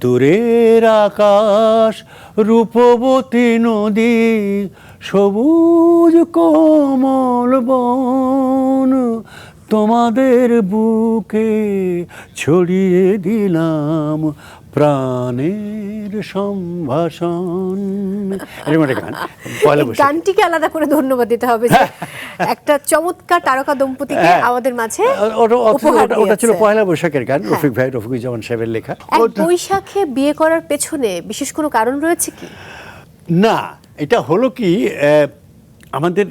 দূরের আকাশ রূপবতী নদী, সবুজ কোমল বন, তোমাদের বুকে ছড়িয়ে দিলাম প্রাণের সম্ভাষণ। এরকম একটা গান, পয়লা বৈশাখ। গানটিকে আলাদা করে ধন্যবাদ দিতে হবে যে একটা চমৎকার তারকা দম্পতিকে আমাদের মাঝে উপহার ওটা ছিল দিয়েছে। পয়লা বৈশাখের গান, রফিক ভাই, রফিকুজ্জামান সাহেবের লেখা। এক বৈশাখে বিয়ে করার পেছনে বিশেষ কোনো কারণ রয়েছে কি? না, এটা হলো কি, আমাদের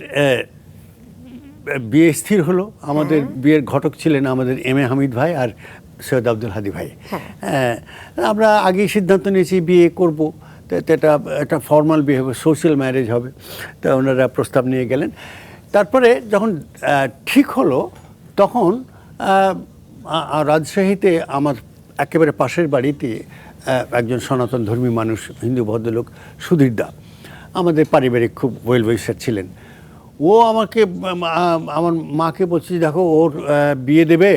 বিয়ে স্থির হলো। আমাদের বিয়ের ঘটক ছিলেন আমাদের এম এ হামিদ ভাই আর সৈয়দ আব্দুল হাদি ভাই। আমরা আগেই সিদ্ধান্ত নিয়েছি বিয়ে করব, তো এটা একটা ফর্মাল বিয়ে হবে, সোশ্যাল ম্যারেজ হবে। তো ওনারা প্রস্তাব নিয়ে গেলেন। তারপরে যখন ঠিক হলো, তখন রাজশাহীতে আমার একেবারে পাশের বাড়িতে একজন সনাতন ধর্মী মানুষ, হিন্দু ভদ্রলোক সুধীর দা, আমাদের পারিবারিক খুব ওয়েল উইশার ছিলেন। ও আমাকে, আমার মাকে বলছি, দেখো ওর বিয়ে দেবে,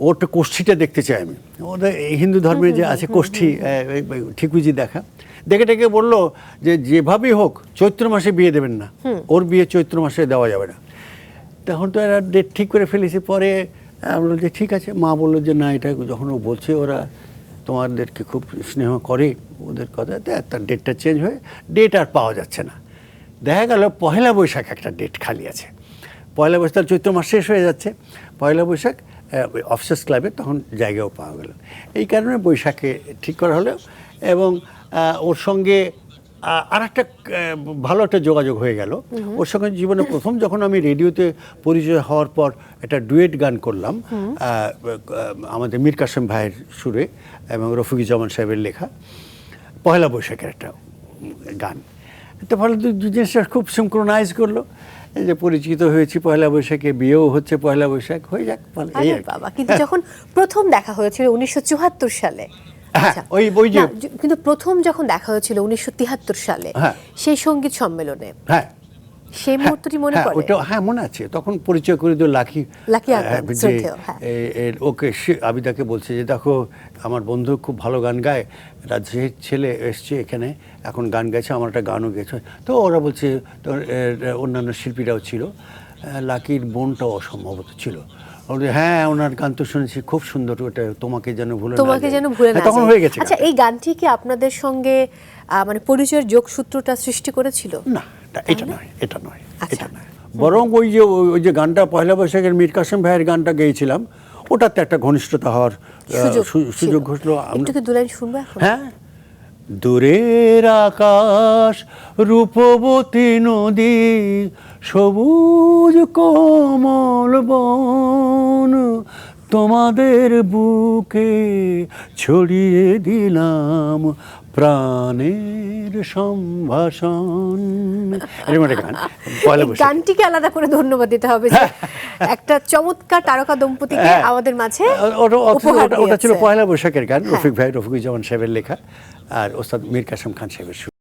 ওরটা কোষ্ঠীটা দেখতে চাই আমি। ওদের হিন্দু ধর্মে যে আছে কোষ্ঠী, ঠিকুজি দেখা, দেখে ডেকে বললো যে যেভাবেই হোক চৈত্র মাসে বিয়ে দেবেন না, ওর বিয়ে চৈত্র মাসে দেওয়া যাবে না। তখন তো এরা ডেট ঠিক করে ফেলেছি। পরে বললো যে ঠিক আছে। মা বললো যে না, এটা যখন ও বলছে ওরা তোমাদেরকে খুব স্নেহ করে, ওদের কথা, তার ডেটটা চেঞ্জ হয়ে ডেট আর পাওয়া যাচ্ছে না। দেখা গেল পয়লা বৈশাখ একটা ডেট খালি আছে। পয়লা বৈশাখ, চৈত্র মাস শেষ হয়ে যাচ্ছে, পয়লা বৈশাখ অফিসার্স ক্লাবে তখন জায়গাও পাওয়া গেল। এই কারণে বৈশাখে ঠিক করা হলো। এবং ওর সঙ্গে আর একটা ভালো একটা যোগাযোগ হয়ে গেল। ওর সঙ্গে জীবনে প্রথম যখন আমি রেডিওতে পরিচয় হওয়ার পর একটা ডুয়েট গান করলাম আমাদের মীর কাসেম ভাইয়ের সুরে এবং রফিকুজ্জামান সাহেবের লেখা, পয়লা বৈশাখের একটা গান। তো ফলে দু জিনিসটা খুব সিনক্রোনাইজ করলো, যে পরিচিত হয়েছি পয়লা বৈশাখে, বিয়েও হচ্ছে পয়লা বৈশাখ, হয়ে যাক। বাবা, কিন্তু যখন প্রথম দেখা হয়েছিল 1974 সালে, কিন্তু প্রথম যখন দেখা হয়েছিল 1973 সালে সেই সঙ্গীত সম্মেলনে, সেই মুহূর্তটি মনে পড়ে? ওটা হ্যাঁ মনে আছে। তখন পরিচয় করে দিল লাকি, ওকে আবিদাকে বলছে যে দেখো আমার বন্ধু খুব ভালো গান গায়, রাজশাহীর ছেলে এসছে এখানে, এখন গান গাইছে, আমার একটা গানও গেছে। তো ওরা বলছে, অন্যান্য শিল্পীরাও ছিল, লাকির বোনটাও অসম্ভবত ছিল। হ্যাঁ, ওনার গান তো শুনেছি, খুব সুন্দর, ওটা তোমাকে যেন ভুলে না, তখন হয়ে গেছে। আচ্ছা, এই গানটি কি আপনাদের সঙ্গে মানে পরিচয়ের যোগসূত্রটা সৃষ্টি করেছিল? না, এটা নয়। বরং ওই যে গানটা পয়লা বৈশাখের মীর কাসেম ভাইয়ের গানটা গেয়েছিলাম, ওটাতে একটা ঘনিষ্ঠতা হওয়ার সুযোগ ঘটলো। একটু কি দু লাইন শুনবো এখন? হ্যাঁ। দূরের আকাশ রূপবতী নদী, সবুজ কোমল বন, তোমাদের বুকে ছড়িয়ে দিলাম প্রাণের সম্ভাষণ। এরকম একটা গান, পয়লা বৈশাখ। গানটিকে আলাদা করে ধন্যবাদ দিতে হবে যে একটা চমৎকার তারকা দম্পতিকে আমাদের মাঝে উপহার দিয়েছে। ওটা ছিল পয়লা বৈশাখের গান, রফিক ভাই, রফিকুজ্জামান সাহেবের লেখা আর ওস্তাদ মীর কাসেম খান সাহেবের সুর।